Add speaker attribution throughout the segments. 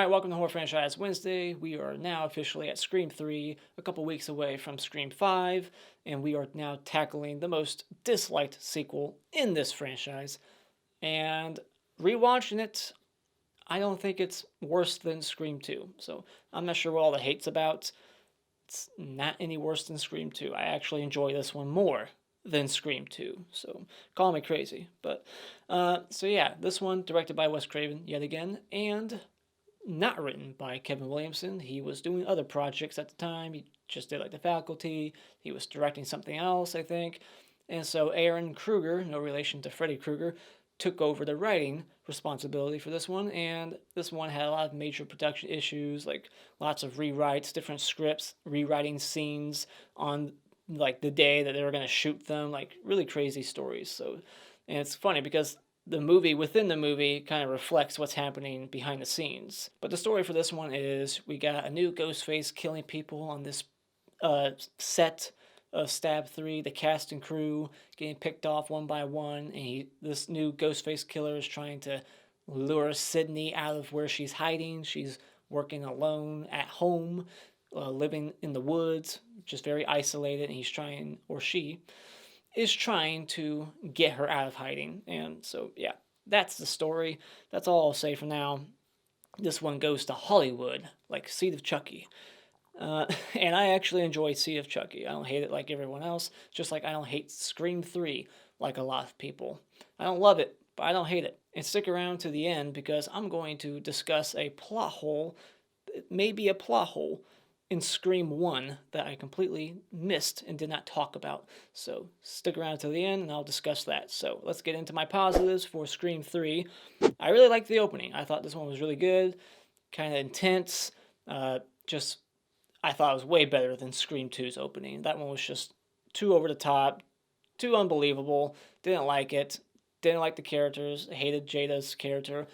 Speaker 1: Alright, welcome to Horror Franchise Wednesday. We are now officially at Scream 3, a couple weeks away from Scream 5, and we are now tackling the most disliked sequel in this franchise. And rewatching it, I don't think it's worse than Scream 2. So I'm not sure what all the hate's about. It's not any worse than Scream 2. I actually enjoy this one more than Scream 2. So call me crazy. But, so yeah, this one directed by Wes Craven yet again, and not written by Kevin Williamson. He was doing other projects at the time. He just did like The Faculty. He was directing something else, I think. And so Ehren Kruger, no relation to Freddy Krueger, took over the writing responsibility for this one. And this one had a lot of major production issues, like lots of rewrites, different scripts, rewriting scenes on like the day that they were going to shoot them, like really crazy stories. So, and it's funny because the movie within the movie kind of reflects what's happening behind the scenes. But the story for this one is we got a new Ghostface killing people on this set of Stab 3, the cast and crew getting picked off one by one, and this new Ghostface killer is trying to lure Sidney out of where she's hiding. She's working alone at home, living in the woods, just very isolated, and he's trying, or she, is trying to get her out of hiding. And so, yeah, that's the story. That's all I'll say for now. This one goes to Hollywood, like Seed of Chucky. And I actually enjoy Seed of Chucky. I don't hate it like everyone else, just like I don't hate Scream 3 like a lot of people. I don't love it, but I don't hate it. And stick around to the end because I'm going to discuss a plot hole, maybe a plot hole, in Scream 1 that I completely missed and did not talk about. So stick around to the end and I'll discuss that. So let's get into my positives for Scream 3. I really liked the opening. I thought this one was really good, kind of intense. I thought it was way better than Scream 2's opening. That one was just too over the top, too unbelievable. Didn't like it. Didn't like the characters. Hated Jada's character.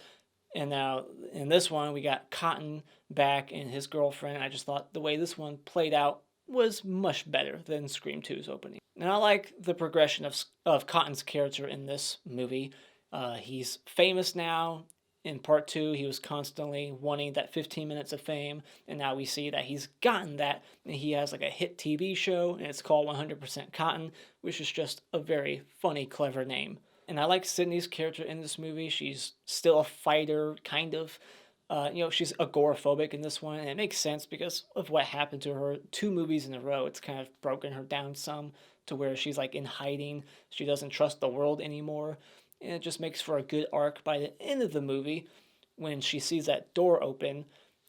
Speaker 1: And now in this one, we got Cotton back and his girlfriend. I just thought the way this one played out was much better than Scream 2's opening. And I like the progression of Cotton's character in this movie. He's famous now. In part 2, he was constantly wanting that 15 minutes of fame, and now we see that he's gotten that, and he has like a hit TV show, and it's called 100% Cotton, which is just a very funny, clever name. And I like Sidney's character in this movie. She's still a fighter, kind of. She's agoraphobic in this one, and it makes sense because of what happened to her 2 movies in a row. It's kind of broken her down some to where she's like in hiding. She doesn't trust the world anymore. And it just makes for a good arc by the end of the movie when she sees that door open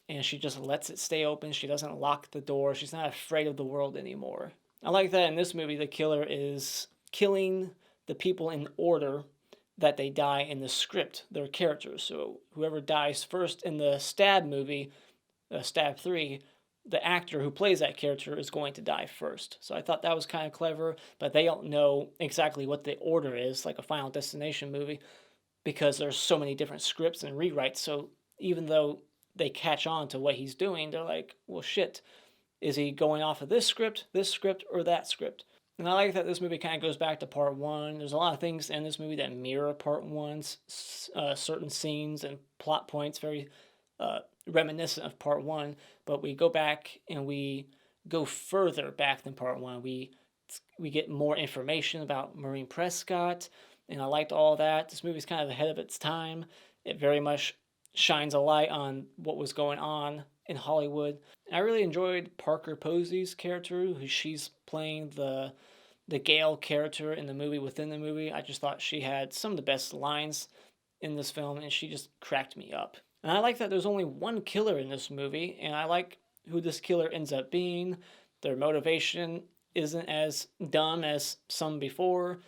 Speaker 1: and she just lets it stay open. She doesn't lock the door. She's not afraid of the world anymore. I like that in this movie the killer is killing the people in order that they die in the script, their characters. So whoever dies first in the Stab movie, Stab 3, the actor who plays that character is going to die first. So I thought that was kind of clever, but they don't know exactly what the order is, like a Final Destination movie, because there's so many different scripts and rewrites. So even though they catch on to what he's doing, they're like, well, shit, is he going off of this script, or that script? And I like that this movie kind of goes back to part 1. There's a lot of things in this movie that mirror part 1's certain scenes and plot points, very reminiscent of part 1, but we go back and we go further back than part 1. We get more information about Maureen Prescott, and I liked all that. This movie's kind of ahead of its time. It very much shines a light on what was going on in Hollywood. And I really enjoyed Parker Posey's character, who she's playing the Gale character in the movie within the movie. I just thought she had some of the best lines in this film, and she just cracked me up. And I like that there's only one killer in this movie, and I like who this killer ends up being. Their motivation isn't as dumb as some before,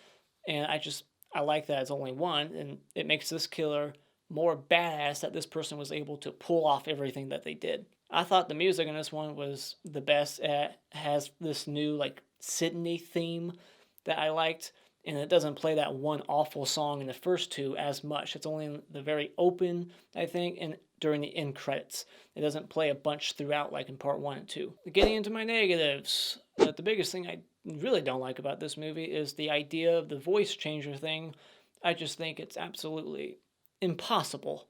Speaker 1: and I like that it's only one, and it makes this killer more badass that this person was able to pull off everything that they did. I thought the music in this one was the best. It has this new like Sidney theme that I liked, and it doesn't play that one awful song in the first 2 as much. It's only in the very open, I think, and during the end credits. It doesn't play a bunch throughout like in part 1 and 2. Getting into my negatives, the biggest thing I really don't like about this movie is the idea of the voice changer thing. I just think it's absolutely impossible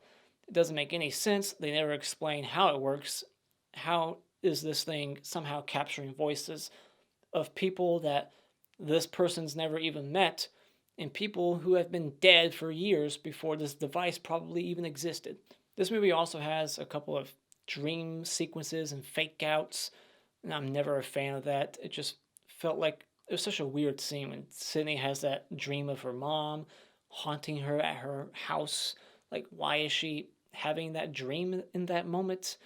Speaker 1: It doesn't make any sense. They never explain how it works. How is this thing somehow capturing voices of people that this person's never even met, and people who have been dead for years before this device probably even existed? This movie also has a couple of dream sequences and fake outs, and I'm never a fan of that. It just felt like it was such a weird scene when Sidney has that dream of her mom haunting her at her house. Like, why is she having that dream in that moment?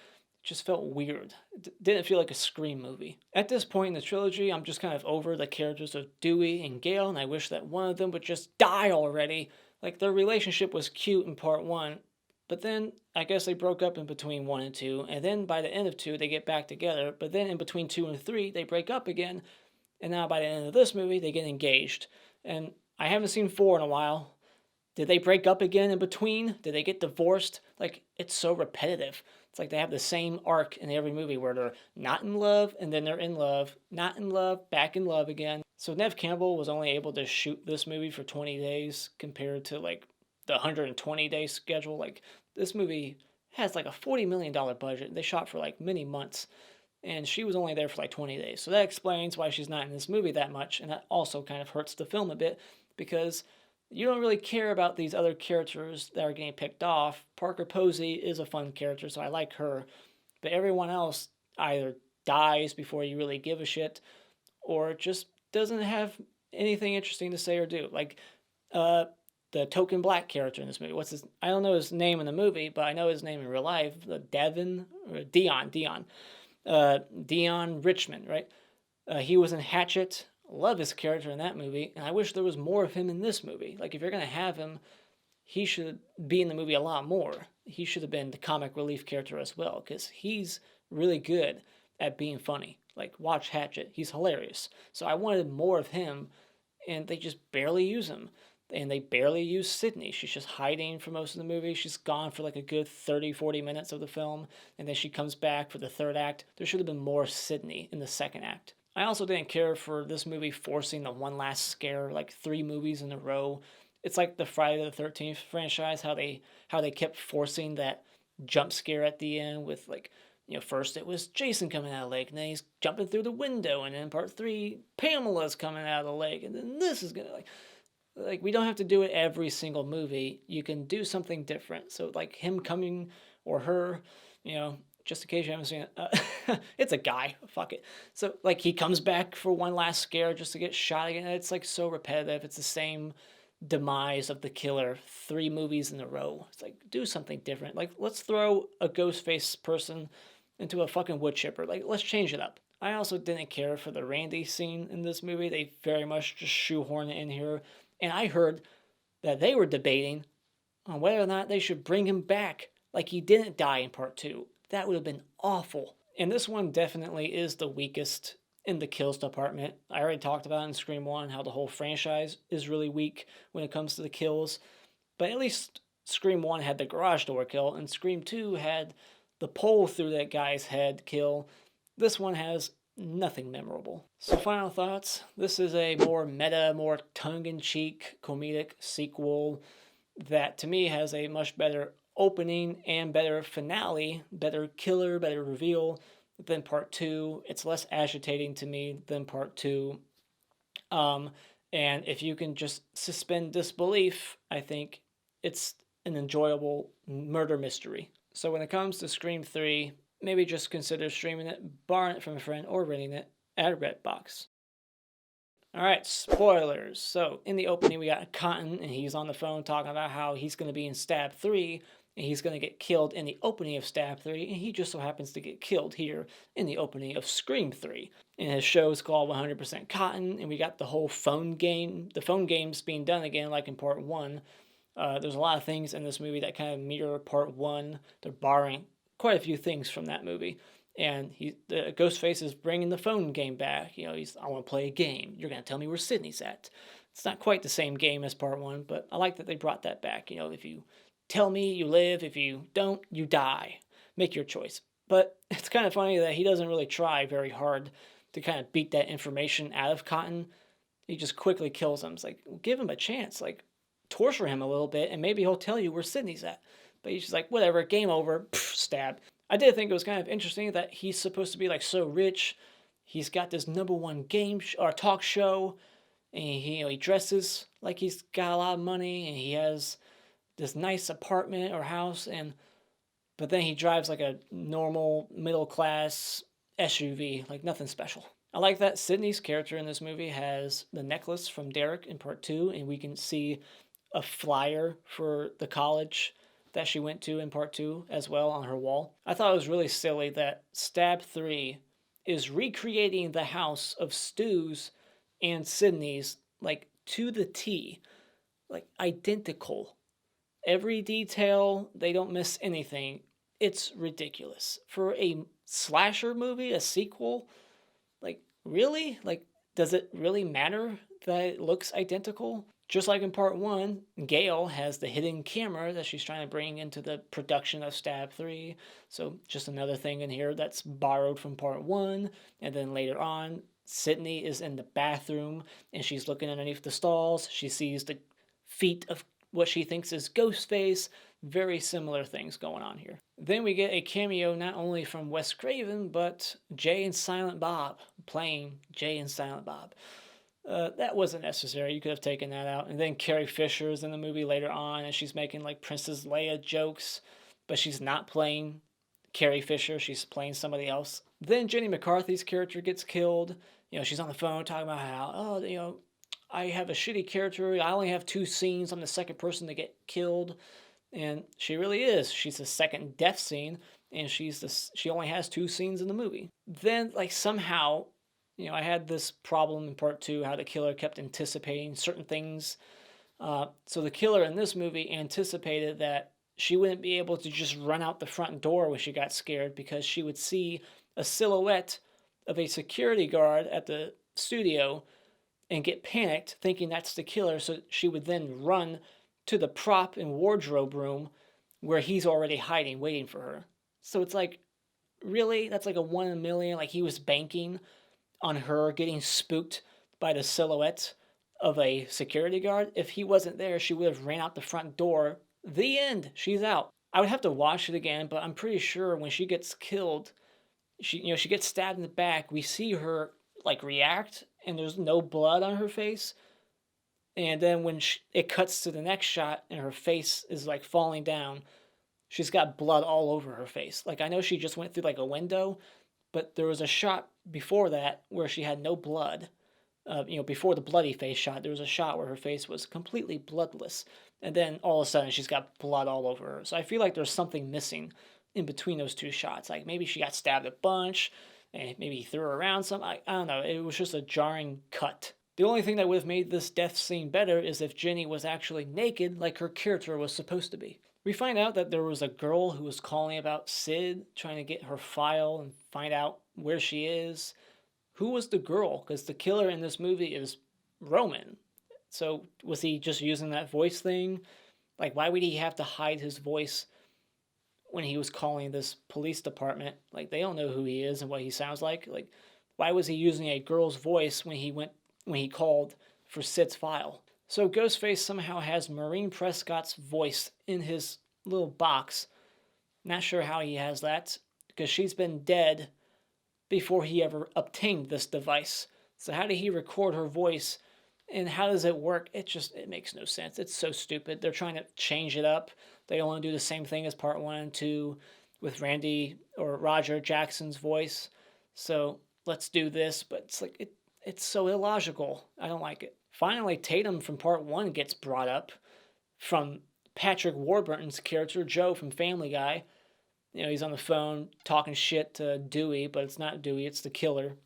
Speaker 1: It just felt weird. It didn't feel like a Scream movie. At this point in the trilogy, I'm just kind of over the characters of Dewey and Gale, and I wish that one of them would just die already. Like, their relationship was cute in part one, but then I guess they broke up in between 1 and 2, and then by the end of 2, they get back together, but then in between 2 and 3, they break up again, and now by the end of this movie, they get engaged. And I haven't seen 4 in a while. Did they break up again in between? Did they get divorced? Like, it's so repetitive. It's like they have the same arc in every movie where they're not in love, and then they're in love, not in love, back in love again. So Neve Campbell was only able to shoot this movie for 20 days compared to, like, the 120-day schedule. Like, this movie has, like, a $40 million budget. They shot for, like, many months, and she was only there for, like, 20 days. So that explains why she's not in this movie that much, and that also kind of hurts the film a bit, because you don't really care about these other characters that are getting picked off. Parker Posey is a fun character, so I like her. But everyone else either dies before you really give a shit, or just doesn't have anything interesting to say or do. Like, the token black character in this movie. I don't know his name in the movie, but I know his name in real life. Deon. Deon Richmond, right? He was in Hatchet. Love his character in that movie, and I wish there was more of him in this movie. Like, if you're going to have him, he should be in the movie a lot more. He should have been the comic relief character as well, because he's really good at being funny. Like, watch Hatchet. He's hilarious. So I wanted more of him, and they just barely use him. And they barely use Sidney. She's just hiding for most of the movie. She's gone for like a good 30, 40 minutes of the film, and then she comes back for the third act. There should have been more Sidney in the second act. I also didn't care for this movie forcing the one last scare, like 3 movies in a row. It's like the Friday the 13th franchise, how they kept forcing that jump scare at the end with, like, first it was Jason coming out of the lake, and then he's jumping through the window, and then part 3, Pamela's coming out of the lake, and then this is gonna, like, we don't have to do it every single movie. You can do something different. So, like, him coming, or her, just in case you haven't seen it, it's a guy, fuck it. So, like, he comes back for one last scare just to get shot again. It's, like, so repetitive. It's the same demise of the killer 3 movies in a row. It's like, do something different. Like, let's throw a Ghostface person into a fucking wood chipper. Like, let's change it up. I also didn't care for the Randy scene in this movie. They very much just shoehorn it in here. And I heard that they were debating on whether or not they should bring him back. Like, he didn't die in part 2. That would have been awful. And this one definitely is the weakest in the kills department. I already talked about in Scream 1 how the whole franchise is really weak when it comes to the kills. But at least Scream 1 had the garage door kill, and Scream 2 had the pole through that guy's head kill. This one has nothing memorable. So final thoughts. This is a more meta, more tongue-in-cheek, comedic sequel that to me has a much better opening and better finale, better killer, better reveal than part 2. It's less agitating to me than part 2. And if you can just suspend disbelief, I think it's an enjoyable murder mystery. So when it comes to Scream 3, maybe just consider streaming it, borrowing it from a friend, or renting it at Redbox. Alright, spoilers. So, in the opening, we got Cotton, and he's on the phone talking about how he's going to be in Stab 3, and he's going to get killed in the opening of Stab 3, and he just so happens to get killed here in the opening of Scream 3. And his show is called 100% Cotton, and we got the whole phone game. The phone game's being done again, like in part 1. There's a lot of things in this movie that kind of mirror part 1. They're borrowing quite a few things from that movie. And the Ghostface is bringing the phone game back. I want to play a game. You're going to tell me where Sidney's at. It's not quite the same game as part 1, but I like that they brought that back. If you tell me, you live. If you don't, you die. Make your choice. But it's kind of funny that he doesn't really try very hard to kind of beat that information out of Cotton. He just quickly kills him. It's like, give him a chance. Like, torture him a little bit, and maybe he'll tell you where Sidney's at. But he's just like, whatever, game over, stab. I did think it was kind of interesting that he's supposed to be like so rich. He's got this #1 game or talk show, and he dresses like he's got a lot of money, and he has this nice apartment or house, but then he drives like a normal middle class SUV, like nothing special. I like that Sidney's character in this movie has the necklace from Derek in part 2, and we can see a flyer for the college that she went to in part 2 as well on her wall. I thought it was really silly that Stab 3 is recreating the house of Stu's and Sidney's like to the T, like identical. Every detail, they don't miss anything. It's ridiculous. For a slasher movie, a sequel, like, really? Like, does it really matter that it looks identical? Just like in part 1, Gail has the hidden camera that she's trying to bring into the production of Stab 3. So just another thing in here that's borrowed from part 1. And then later on, Sidney is in the bathroom and she's looking underneath the stalls. She sees the feet of what she thinks is Ghostface. Very similar things going on here. Then we get a cameo not only from Wes Craven, but Jay and Silent Bob, playing Jay and Silent Bob. That wasn't necessary. You could have taken that out. And then Carrie Fisher's in the movie later on, and she's making like Princess Leia jokes, but she's not playing Carrie Fisher. She's playing somebody else. Then Jenny McCarthy's character gets killed. She's on the phone talking about how, I have a shitty character. I only have 2 scenes. I'm the second person to get killed. And she really is. She's the second death scene, and she only has 2 scenes in the movie. Then, like, somehow, I had this problem in part 2, how the killer kept anticipating certain things. So the killer in this movie anticipated that she wouldn't be able to just run out the front door when she got scared, because she would see a silhouette of a security guard at the studio and get panicked, thinking that's the killer. So she would then run to the prop and wardrobe room where he's already hiding, waiting for her. So it's like, really? That's like a 1 in a million? Like, he was banking on her getting spooked by the silhouette of a security guard? If he wasn't there, she would have ran out the front door. The end. She's out. I would have to watch it again, but I'm pretty sure when she gets killed, she gets stabbed in the back. We see her like react, and there's no blood on her face. And then when it cuts to the next shot and her face is like falling down, she's got blood all over her face. Like, I know she just went through like a window, but there was a shot before that where she had no blood. Before the bloody face shot, there was a shot where her face was completely bloodless. And then all of a sudden she's got blood all over her. So I feel like there's something missing in between those 2 shots. Like, maybe she got stabbed a bunch, and maybe he threw her around some. I don't know. It was just a jarring cut. The only thing that would have made this death scene better is if Jenny was actually naked like her character was supposed to be. We find out that there was a girl who was calling about Sid, trying to get her file and find out where she is. Who was the girl? Because the killer in this movie is Roman. So was he just using that voice thing? Like, why would he have to hide his voice when he was calling this police department? Like, they don't know who he is and what he sounds like. Like, why was he using a girl's voice when he called for Sid's file? So Ghostface somehow has Maureen Prescott's voice in his little box. Not sure how he has that, because she's been dead before he ever obtained this device. So how did he record her voice, and how does it work? It makes no sense. It's so stupid. They're trying to change it up. They don't want to do the same thing as part 1 and 2 with Randy or Roger Jackson's voice. So let's do this, but it's like, it's so illogical. I don't like it. Finally, Tatum from part 1 gets brought up from Patrick Warburton's character, Joe from Family Guy. He's on the phone talking shit to Dewey, but it's not Dewey, it's the killer.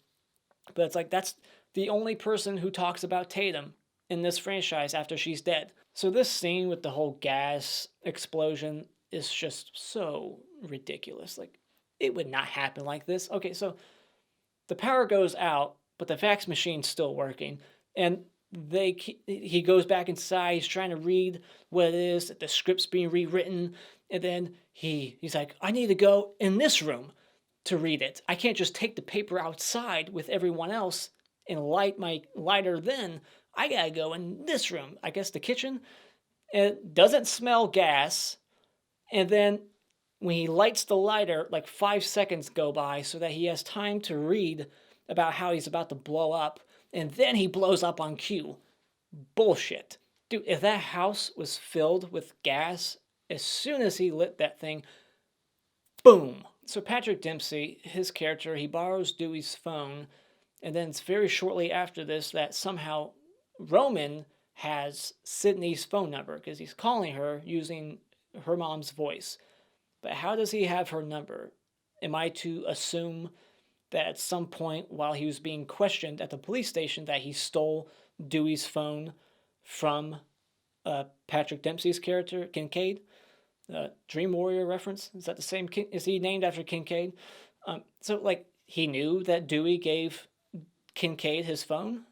Speaker 1: But it's like, that's the only person who talks about Tatum in this franchise after she's dead. So this scene with the whole gas explosion is just so ridiculous. Like, it would not happen like this. Okay, so the power goes out, but the fax machine's still working. And he goes back inside. He's trying to read what it is, that the script's being rewritten. And then he's like, I need to go in this room to read it. I can't just take the paper outside with everyone else and light my lighter then. I gotta go in this room. I guess the kitchen. It doesn't smell gas. And then when he lights the lighter, like 5 seconds go by so that he has time to read about how he's about to blow up, and then he blows up on cue. Bullshit. Dude, if that house was filled with gas, as soon as he lit that thing, boom. So Patrick Dempsey, his character, he borrows Dewey's phone, and then it's very shortly after this that somehow Roman has Sidney's phone number because he's calling her using her mom's voice. But how does he have her number? Am I to assume that at some point while he was being questioned at the police station that he stole Dewey's phone from Patrick Dempsey's character, Kincaid? Dream Warrior reference? Is that the same? Is he named after Kincaid? So, like, he knew that Dewey gave Kincaid his phone?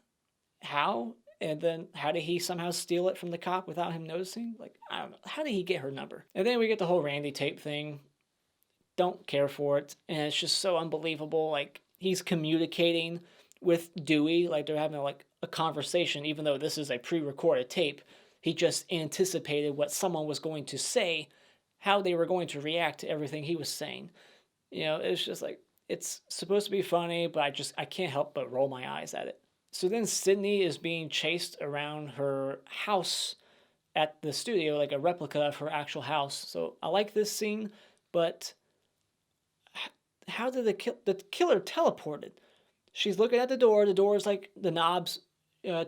Speaker 1: How? And then how did he somehow steal it from the cop without him noticing? Like, I don't know. How did he get her number? And then we get the whole Randy tape thing. Don't care for it. And it's just so unbelievable. Like, he's communicating with Dewey. Like, they're having like a conversation, even though this is a pre-recorded tape. He just anticipated what someone was going to say, how they were going to react to everything he was saying. You know, it's just like, it's supposed to be funny, but I can't help but roll my eyes at it. So then Sidney is being chased around her house at the studio, like a replica of her actual house. So I like this scene, but how did the killer teleported? She's looking at the door. The door is like the knobs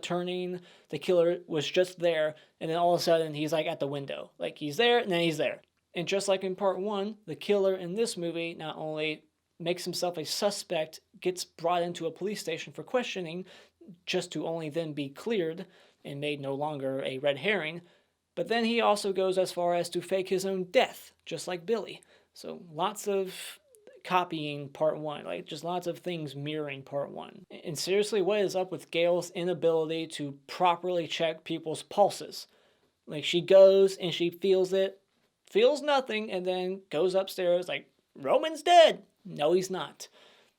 Speaker 1: turning. The killer was just there, and then all of a sudden he's like at the window. Like he's there, and then he's there. And just like in part one, the killer in this movie not only makes himself a suspect, gets brought into a police station for questioning, just to only then be cleared and made no longer a red herring, but then he also goes as far as to fake his own death, just like Billy. So lots of copying part one, like just lots of things mirroring part one. And seriously, what is up with Gail's inability to properly check people's pulses? Like she goes and she feels it, feels nothing, and then goes upstairs like, Roman's dead. No, he's not.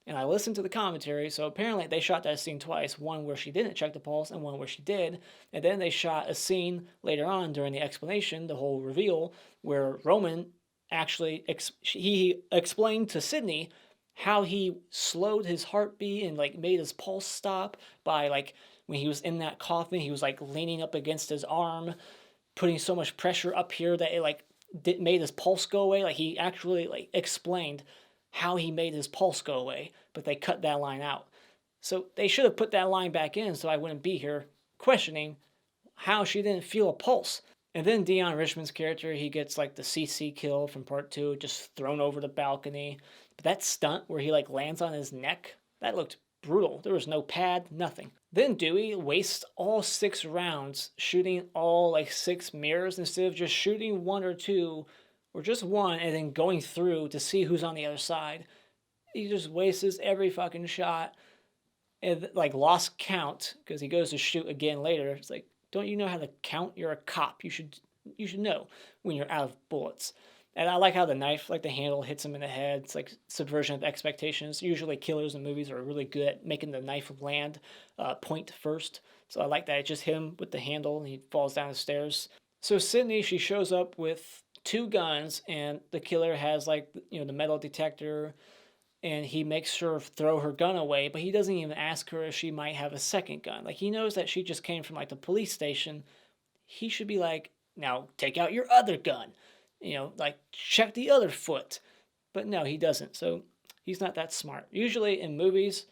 Speaker 1: And I listened to the commentary, so apparently they shot that scene twice, one where she didn't check the pulse and one where she did. And then they shot a scene later on during the explanation, the whole reveal, where Roman actually he explained to Sidney how he slowed his heartbeat and like made his pulse stop by like when he was in that coffin, he was like leaning up against his arm, putting so much pressure up here that it like made his pulse go away. Like he actually like explained how he made his pulse go away, but they cut that line out. So they should have put that line back in so I wouldn't be here questioning how she didn't feel a pulse. And then Deon Richmond's character, he gets like the CC kill from part two, just thrown over the balcony. But that stunt where he like lands on his neck, that looked brutal. There was no pad, nothing. Then Dewey wastes all 6 rounds shooting all like 6 mirrors instead of just shooting 1 or 2 or just 1 and then going through to see who's on the other side. He just wastes every fucking shot and like lost count because he goes to shoot again later. It's like, don't you know how to count? You're a cop. You should know when you're out of bullets. And I like how the knife, like the handle, hits him in the head. It's like subversion of expectations. Usually killers in movies are really good at making the knife land point first. So I like that. It just hit him with the handle and he falls down the stairs. So Sidney, she shows up with 2 guns and the killer has like, you know, the metal detector and he makes her throw her gun away, but he doesn't even ask her if she might have a second gun. Like he knows that she just came from like the police station. He should be like, now take out your other gun. You know, like check the other foot. But no, he doesn't. So he's not that smart. Usually in movies,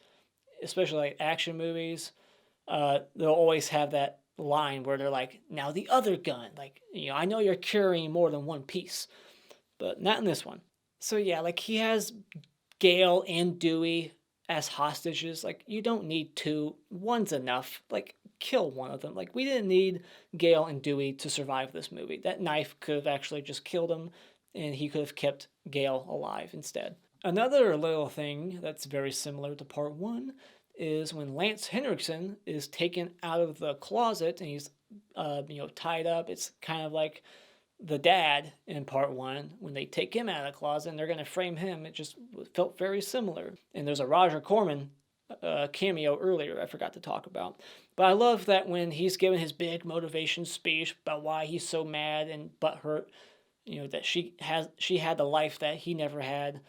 Speaker 1: especially like action movies, they'll always have that line where they're like, now the other gun. Like, you know, I know you're carrying more than one piece, but not in this one. So yeah, like he has Gail and Dewey as hostages. Like you don't need 2. 1's enough. Like kill one of them. Like we didn't need Gail and Dewey to survive this movie. That knife could have actually just killed him and he could have kept Gail alive instead. Another little thing that's very similar to part 1 is when Lance Henriksen is taken out of the closet and he's tied up. It's kind of like the dad in part 1 when they take him out of the closet and they're going to frame him. It just felt very similar. And there's a Roger Corman cameo earlier I forgot to talk about. But I love that when he's giving his big motivation speech about why he's so mad and butthurt, that she had the life that he never had.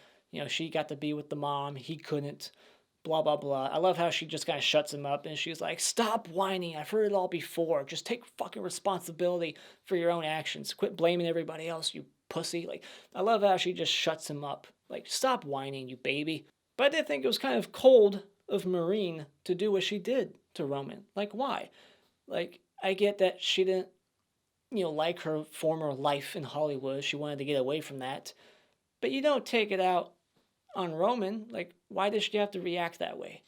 Speaker 1: She got to be with the mom, he couldn't. Blah blah blah. I love how she just kind of shuts him up and she's like, "Stop whining. I've heard it all before. Just take fucking responsibility for your own actions. Quit blaming everybody else, you pussy." Like, I love how she just shuts him up. Like, stop whining, you baby. But I did think it was kind of cold of Maureen to do what she did to Roman. Like, why? Like, I get that she didn't, like her former life in Hollywood. She wanted to get away from that. But you don't take it out on Roman. Like, why does she have to react that way?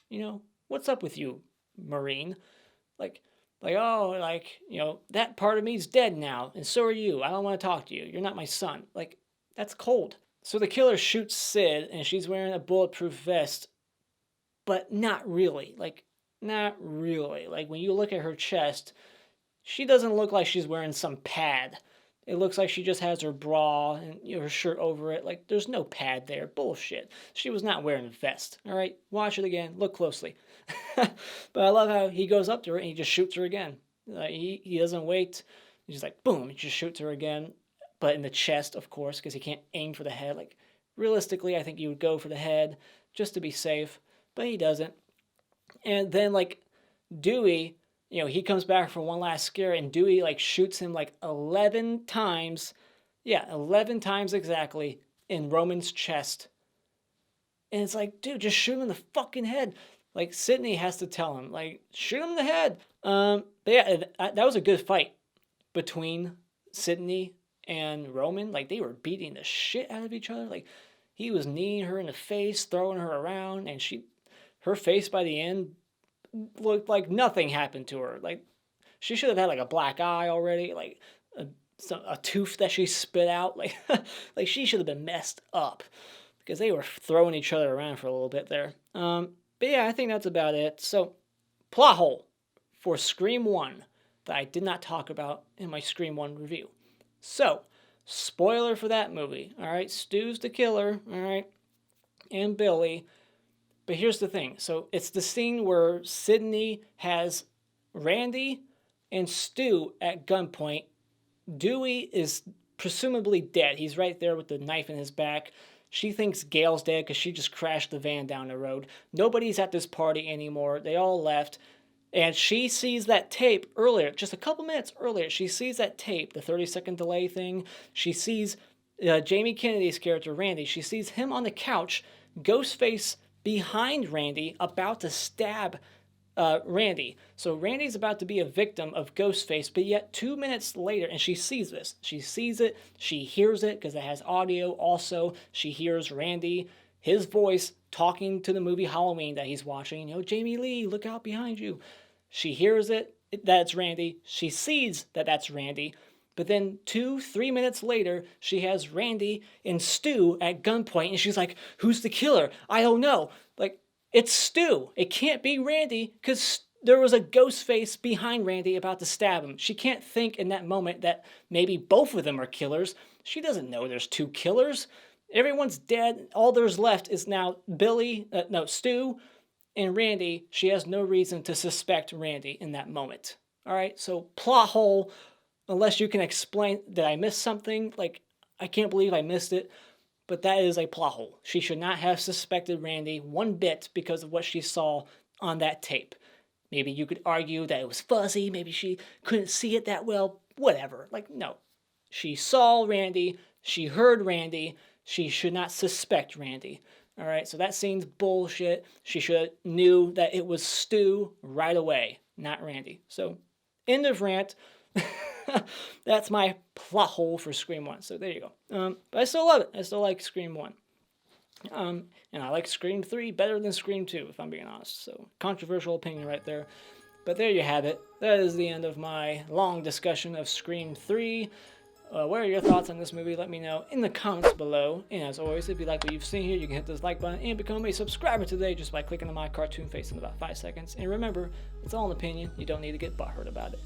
Speaker 1: What's up with you, Maureen? That part of me's dead now, and so are you. I don't want to talk to you. You're not my son. Like, that's cold. So the killer shoots Sid, and she's wearing a bulletproof vest, but not really. Like, not really. Like, when you look at her chest, she doesn't look like she's wearing some pad. It looks like she just has her bra and her shirt over it. Like, there's no pad there. Bullshit. She was not wearing a vest. All right? Watch it again. Look closely. But I love how he goes up to her and he just shoots her again. He doesn't wait. He's just like, boom. He just shoots her again. But in the chest, of course, because he can't aim for the head. Like, realistically, I think he would go for the head just to be safe. But he doesn't. And then, like, Dewey... he comes back for one last scare, and Dewey, shoots him, 11 times. Yeah, 11 times exactly in Roman's chest. And it's like, dude, just shoot him in the fucking head. Sidney has to tell him, shoot him in the head. But yeah, that was a good fight between Sidney and Roman. They were beating the shit out of each other. He was kneeing her in the face, throwing her around, and her face by the end looked like nothing happened to her. She should have had a black eye already, a tooth that she spit out. She should have been messed up because they were throwing each other around for a little bit there. But yeah, I think that's about it. So, plot hole for Scream 1 that I did not talk about in my Scream 1 review. So, spoiler for that movie. All right, Stu's the killer. All right, and Billy. But here's the thing. So it's the scene where Sidney has Randy and Stu at gunpoint. Dewey is presumably dead. He's right there with the knife in his back. She thinks Gail's dead because she just crashed the van down the road. Nobody's at this party anymore. They all left. And she sees that tape earlier, just a couple minutes earlier. She sees that tape, the 30-second delay thing. She sees Jamie Kennedy's character, Randy. She sees him on the couch, Ghostface behind Randy, about to stab Randy. So Randy's about to be a victim of Ghostface, but yet 2 minutes later, and she sees this. She sees it, she hears it, because it has audio also. She hears Randy, his voice, talking to the movie Halloween that he's watching. Jamie Lee, look out behind you. She hears it, that's Randy. She sees that that's Randy. But then 2-3 minutes later, she has Randy and Stu at gunpoint, and she's like, who's the killer? I don't know. It's Stu. It can't be Randy, because there was a ghost face behind Randy about to stab him. She can't think in that moment that maybe both of them are killers. She doesn't know there's two killers. Everyone's dead. All there's left is now Stu and Randy. She has no reason to suspect Randy in that moment. All right, so plot hole. Unless you can explain that I missed something, I can't believe I missed it, but that is a plot hole. She should not have suspected Randy one bit because of what she saw on that tape. Maybe you could argue that it was fuzzy, maybe she couldn't see it that well, whatever. No. She saw Randy, she heard Randy, she should not suspect Randy. All right, so that scene's bullshit. She should have knew that it was Stu right away, not Randy. So, end of rant. That's my plot hole for Scream 1. So there you go. But I still love it. I still like Scream 1. And I like Scream 3 better than Scream 2, if I'm being honest. So controversial opinion right there. But there you have it. That is the end of my long discussion of Scream 3. What are your thoughts on this movie? Let me know in the comments below. And as always, if you like what you've seen here, you can hit this like button and become a subscriber today just by clicking on my cartoon face in about 5 seconds. And remember, it's all an opinion. You don't need to get butthurt about it.